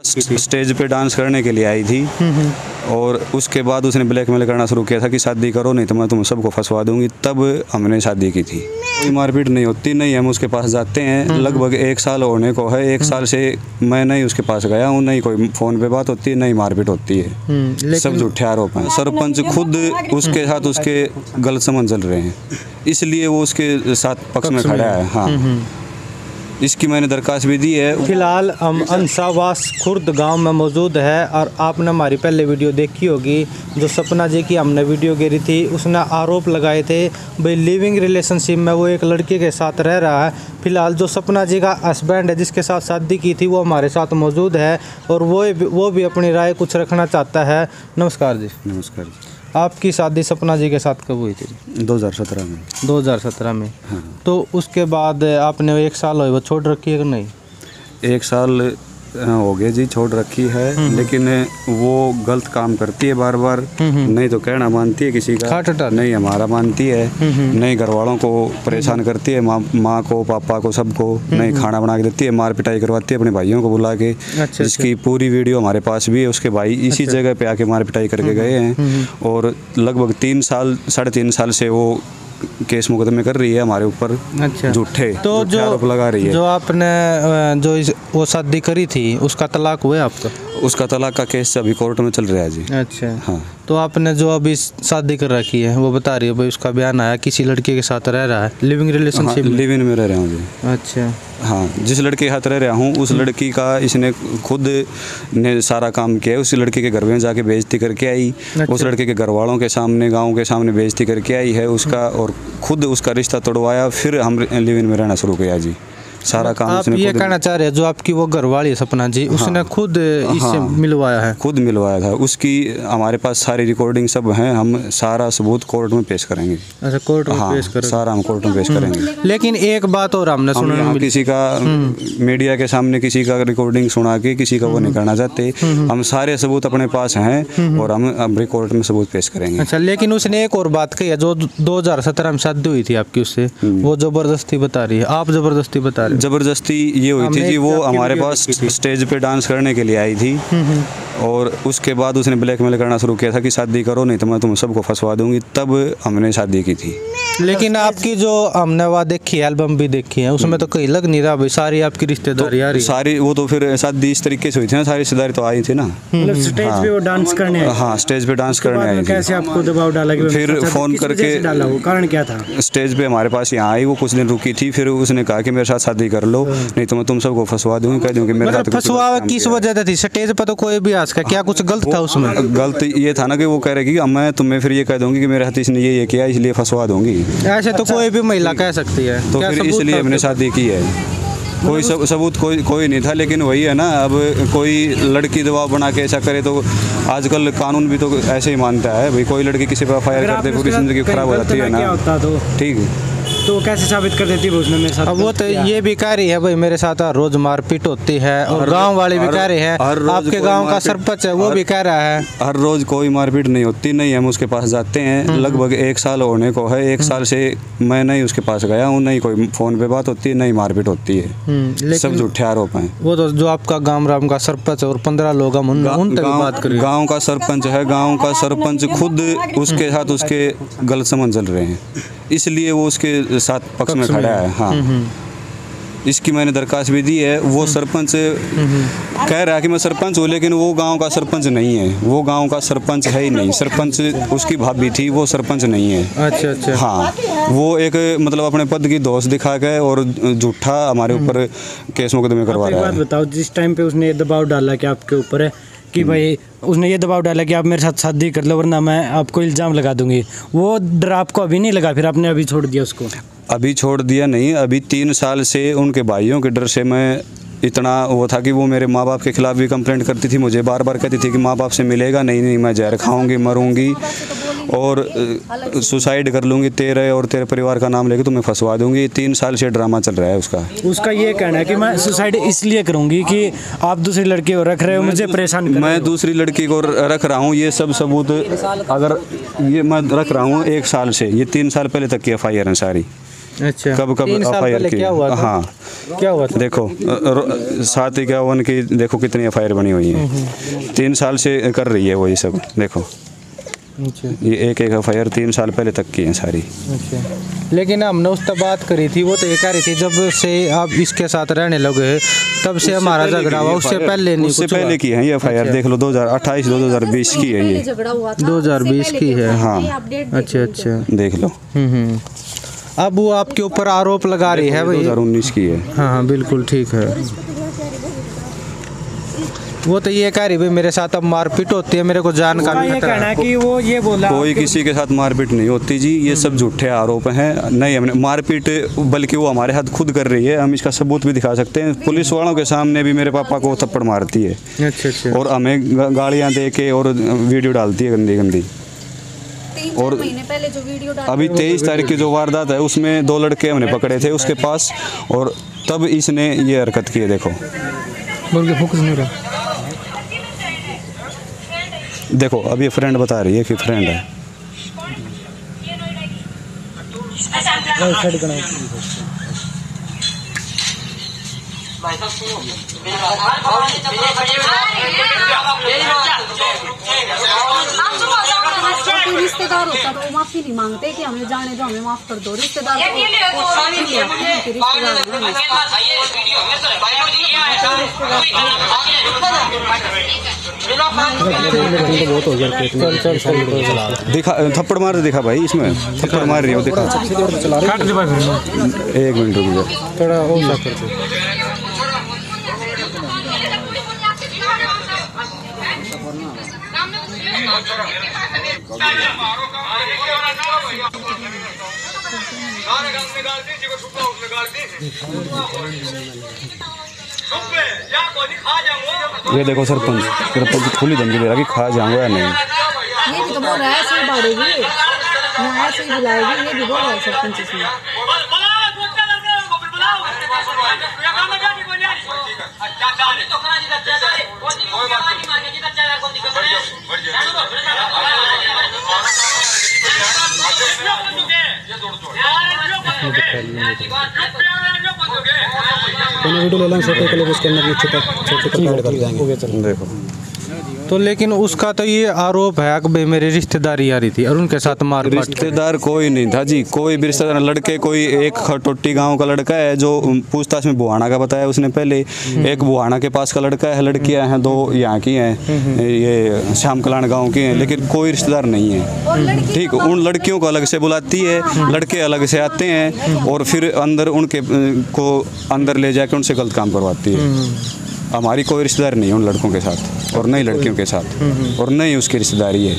Stage पे dance करने के लिए आई थी और उसके बाद उसने ब्लैकमेल करना शुरू किया था कि शादी करो नहीं तो मैं तुम सबको फंसवा दूंगी। तब हमने शादी की थी। कोई मारपीट नहीं होती, नहीं हम उसके पास जाते हैं। लगभग 1 साल होने को है। 1 साल से मैं नहीं उसके पास गया हूँ, नहीं कोई फ़ोन पे बात होती है, नहीं मारपीट होती है। सब झूठे आरोप हैं। सरपंच खुद उसके साथ उसके गलत संबंध चल रहे हैं, इसलिए वो उसके साथ पक्ष में खड़ा है। हाँ, इसकी मैंने दरखास्त भी दी है। फिलहाल हम अंसावास खुर्द गांव में मौजूद है और आपने हमारी पहले वीडियो देखी होगी जो सपना जी की हमने वीडियो गिरी थी। उसने आरोप लगाए थे भाई लिविंग रिलेशनशिप में वो एक लड़की के साथ रह रहा है। फिलहाल जो सपना जी का हस्बैंड है जिसके साथ शादी की थी वो हमारे साथ मौजूद है और वो भी अपनी राय कुछ रखना चाहता है। नमस्कार जी। नमस्कार जी। आपकी शादी सपना जी के साथ कब हुई थी? 2017 में। 2017 में। हाँ। तो उसके बाद आपने 1 साल हुए वो छोड़ रखी है कि नहीं? 1 साल हो गए जी, छोड़ रखी है। लेकिन वो गलत काम करती है बार बार। नहीं तो कहना मानती है किसी का, नहीं हमारा मानती है। नहीं घर वालों को परेशान करती है, माँ को पापा को सबको। नहीं खाना बना के देती है, मार पिटाई करवाती है अपने भाइयों को बुला के। जिसकी पूरी वीडियो हमारे पास भी है। उसके भाई इसी जगह पे आके मार पिटाई करके गए हैं और लगभग 3 साल 3.5 साल से वो केस मुकदमे कर रही है हमारे ऊपर। अच्छा। झूठे तो जो आरोप लगा रही है। जो आपने वो शादी करी थी उसका तलाक हुआ आपका? उसका तलाक का केस अभी कोर्ट में चल रहा है जी। अच्छा। हाँ। तो आपने जो अभी शादी कर रखी है वो बता रही है भाई उसका बयान आया किसी लड़के के साथ रह रहा है लिविंग रिलेशनशिप में? लिविंग में रह रहा हूँ जी। अच्छा। हाँ, जिस लड़के के साथ रह रहा हूँ उस लड़की का इसने खुद ने सारा काम किया है। उस लड़के के घर में जाके बेइज्जती करके आई। अच्छा। उस लड़के के घर वालों के सामने, गांव के सामने बेइज्जती करके आई है उसका और खुद उसका रिश्ता तोड़वाया। फिर हम लिविंग में रहना शुरू किया जी। सारा काम आप उसने ये कहना चाह रहे हैं जो आपकी वो घरवाली है सपना जी उसने खुद इससे मिलवाया है? खुद मिलवाया था। उसकी हमारे पास सारी रिकॉर्डिंग सब हैं। हम सारा सबूत कोर्ट में पेश करेंगे। अच्छा, कोर्ट में पेश करेंगे? सारा हम कोर्ट में पेश करेंगे। लेकिन एक बात और हमने सुना, किसी का मीडिया के सामने किसी का रिकॉर्डिंग सुना के किसी का वो नहीं करना चाहते। हम सारे सबूत अपने पास हैं और हम कोर्ट में सबूत पेश करेंगे। अच्छा, लेकिन उसने एक और बात कही है जो 2017 में शादी हुई थी आपकी उससे, वो जबरदस्ती बता रही है, आप जबरदस्ती बता रहे हैं? जबरदस्ती ये हुई थी जी, वो हमारे पास स्टेज पे डांस करने के लिए आई थी और उसके बाद उसने ब्लैकमेल करना शुरू किया था कि शादी करो नहीं तो मैं तुम सबको फंसवा दूंगी। तब हमने शादी की थी। लेकिन आपकी जो हमने वह देखी एल्बम भी देखी है उसमें तो कहीं लग नहीं रहा भाई सारी आपकी रिश्तेदारी आ रही है। सारी वो तो फिर शादी इस तरीके से हुई थी ना, सारी रिश्तेदारी तो आई थी ना। स्टेज पे वो डांस करने आई? हाँ, स्टेज पे डांस करने आई थी। कैसे आपको दबाव डाला? फिर फोन करके डाला, वो कारण क्या था? स्टेज पे हमारे पास यहाँ आई, वो कुछ दिन रुकी थी। फिर उसने कहा कि मेरे साथ शादी कर लो नहीं तो मैं तुम सबको फंसवा दूंगी, कह दूंगी मेरे साथ। फंसवा किस वजह थी? स्टेज पर तो कोई भी आज का क्या कुछ गलत था उसमें? गलत ये था ना कि वो कह रहे कि मैं तुम्हें फिर ये कह दूंगी कि मेरे हाथ इसने ये किया इसलिए फंसवा दूंगी। ऐसे तो कोई भी महिला कह सकती है। तो फिर इसलिए हमने शादी की है। कोई सबूत कोई नहीं था। लेकिन वही है ना, अब कोई लड़की दबाव बना के ऐसा करे तो आजकल कानून भी तो ऐसे ही मानता है भाई। कोई लड़की किसी पर FIR कर दे पूरी जिंदगी खराब हो जाती है ना। ठीक है, तो कैसे साबित कर देती है उसने मेरे साथ? अब वो तो ये भी कह रही है भाई मेरे साथ रोज मारपीट होती है और गांव वाले भी कह रहे हैं, आपके गांव का सरपंच है वो भी कह रहा है हर रोज कोई मारपीट नहीं होती। नहीं हम उसके पास जाते हैं। लगभग 1 साल होने को है। 1 साल से मैं नहीं उसके पास गया हूँ, नहीं कोई फ़ोन पे बात होती है, नहीं मारपीट होती है। सब झूठे आरोप हैं। वो तो जो आपका गांव का सरपंच और 15 लोग हम उन तक बात करें। गाँव का सरपंच है। गाँव का सरपंच खुद उसके साथ उसके गलत संबंध चल रहे हैं, इसलिए वो उसके साथ पक्ष में खड़ा है। हाँ, इसकी मैंने दरखास्त भी दी है। वो सरपंच कह रहा है कि मैं सरपंच हूँ, लेकिन वो गांव का सरपंच नहीं है। वो गांव का सरपंच है ही नहीं। सरपंच उसकी भाभी थी, वो सरपंच नहीं है। अच्छा अच्छा। हाँ, वो एक मतलब अपने पद की दोष दिखा के और झूठा हमारे ऊपर केस मुकदमे करवा रहा है। बात बताओ, जिस टाइम पे उसने दबाव डाला कि आपके ऊपर है कि भाई उसने ये दबाव डाला कि आप मेरे साथ शादी कर लो वरना मैं आपको इल्ज़ाम लगा दूंगी, वो डर आपको अभी नहीं लगा? फिर आपने अभी छोड़ दिया उसको? अभी छोड़ दिया नहीं, अभी 3 साल से उनके भाइयों के डर से मैं इतना वो था कि वो मेरे माँ बाप के खिलाफ भी कंप्लेंट करती थी। मुझे बार बार कहती थी कि माँ बाप से मिलेगा नहीं, मैं जहर खाऊंगी, मरूंगी और सुसाइड कर लूँगी तेरे और तेरे परिवार का नाम लेके तुम्हें फंसवा दूंगी। 3 साल से ड्रामा चल रहा है उसका ये कहना है कि मैं सुसाइड इसलिए करूँगी कि आप दूसरी लड़की को रख रहे हो, मुझे परेशान कर रहे हो। मैं दूसरी लड़की को रख रहा हूँ, ये सब सबूत अगर ये मैं रख रहा हूँ 1 साल से, ये 3 साल पहले तक की FIR है सारी। अच्छा, कब 3 साल एफआईआर पहले की। क्या हुआ था? हाँ, क्या हुआ था? देखो 751 की देखो कितनी एफआईआर बनी हुई है। 3 साल से कर रही है वो ये सब। देखो अच्छा ये एक एफआईआर 3 साल पहले तक की है सारी। अच्छा, लेकिन हमने उस तब बात करी थी, वो तो ये कह रही थी जब से आप इसके साथ रहने लगे तब से हमारा झगड़ा हुआ, उससे पहले नहीं। उससे पहले की है ये एफआईआर। देख लो 2028 2020 की है ये। 2020 की है। हाँ अच्छा अच्छा, देख लो। अब वो आपके ऊपर आरोप लगा रही है भाई। 2019 की है। हाँ हाँ बिल्कुल ठीक है। वो तो ये कह रही भाई मेरे साथ अब मारपीट होती है, मेरे को जान का भी ये खतरा कहना है। है कि वो ये बोला कोई किसी के साथ मारपीट नहीं होती जी, ये सब झूठे आरोप हैं। नहीं हमने मारपीट, बल्कि वो हमारे हाथ खुद कर रही है। हम इसका सबूत भी दिखा सकते हैं। पुलिस वालों के सामने भी मेरे पापा को थप्पड़ मारती है। अच्छा अच्छा, और हमें गालियाँ दे के और वीडियो डालती है गंदी गंदी। और महीने पहले जो वीडियो अभी 23 तारीख की जो वारदात है उसमें 2 लड़के हमने पकड़े थे उसके पास, और तब इसने ये हरकत की है। देखो बोल के फोकस नहीं रहा। देखो अब ये फ्रेंड बता रही है कि फ्रेंड है। कोई रिश्तेदार होता तो वो माफी नहीं मांगते कि हमें जाने दो, हमें माफ कर दो। रिश्तेदार दिखा थप्पड़ मार दिखा भाई, इसमें थप्पड़ मार रही हो। दिखा 1 मिनट रुक जाओ। थोड़ा और सा कर दो। ये देखो सरपंच खुली धमकी दे रहा कि खा जाऊंगा या नहीं। ये भी तो बोल रहा है ऐसे ही बाड़ेगी, यहाँ ऐसे ही बुलाएगी, ये भी बोल रहा है सरपंच इसमें। देखो तो लेकिन उसका तो ये आरोप है कि भाई मेरी रिश्तेदारी आ रही थी और उनके साथ मारपीट। रिश्तेदार कोई नहीं था जी, कोई भी रिश्तेदार। लड़के कोई एक खटोटी गांव का लड़का है जो पूछताछ में बुहाना का बताया उसने पहले। एक बुहाना के पास का लड़का है, लड़कियां हैं 2 यहाँ की हैं, ये श्याम कलान गाँव की हैं, लेकिन कोई रिश्तेदार नहीं है। ठीक, उन लड़कियों को अलग से बुलाती है, लड़के अलग से आते हैं और फिर अंदर उनके को अंदर ले जाकर उनसे गलत काम करवाती है। हमारी कोई रिश्तेदार नहीं है उन लड़कों के साथ, और नहीं लड़कियों के साथ, और नहीं उसकी रिश्तेदारी है।